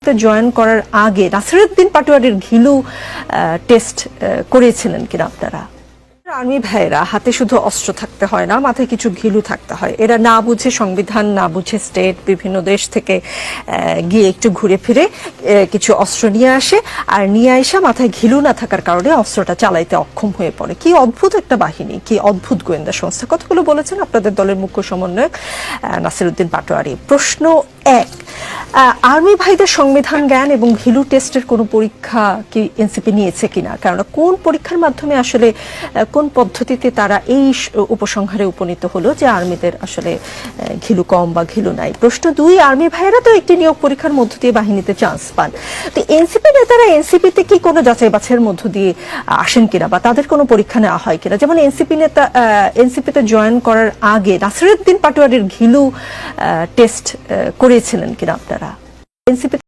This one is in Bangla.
এনসিপিতে জয়েন করার আগে নাসিরউদ্দিন পাটোয়ারির ঘিলু টেস্ট করেছিলেন কিনা আপনারা? আর্মি ভাইয়েরা হাতে শুধু অস্ত্র থাকতে হয় না, মাথায় কিছু ঘিলু থাকতে হয়। এরা না বুঝে সংবিধান, না বুঝে স্টেট, বিভিন্ন দেশ থেকে গিয়ে একটু ঘুরে ফিরে কিছু অস্ত্র নিয়ে আসে, আর নিয়ে আসা মাথায় ঘিলু না থাকার কারণে অস্ত্রটা চালাইতে অক্ষম হয়ে পড়ে। কি অদ্ভুত একটা বাহিনী, কি অদ্ভুত গোয়েন্দা সংস্থা। কতগুলো বলেছেন আপনাদের দলের মুখ্য সমন্বয়ক নাসিরউদ্দিন পাটোয়ারি। প্রশ্ন এক, আর্মি ভাইদের সংবিধান জ্ঞান এবং ঘিলু টেস্টের কোনো পরীক্ষা কি এনসিপি নিয়েছে কিনা? কারণ কোন পরীক্ষার মাধ্যমে আসলে কোন পদ্ধতিতে তারা এই উপসংহারে উপনীত হলো যে আর্মিদের আসলে ঘিলু কম বা ঘিলু নাই? প্রশ্ন দুই, আর্মি ভাইয়েরা তো একটি নিয়োগ পরীক্ষার মধ্য দিয়ে বাহিনীতে চান্স পান, তো এনসিপি নেতারা এনসিপিতে কি কোনো যাচাই বাছাইয়ের মধ্য দিয়ে আসেন কিনা বা তাদের কোনো পরীক্ষা নেওয়া হয় কিনা? যেমন এনসিপিতে জয়েন করার আগে নাসিরউদ্দিন পাটোয়ারির ঘিলু টেস্ট করেছিলেন কিনা আপনারা? এনসিপি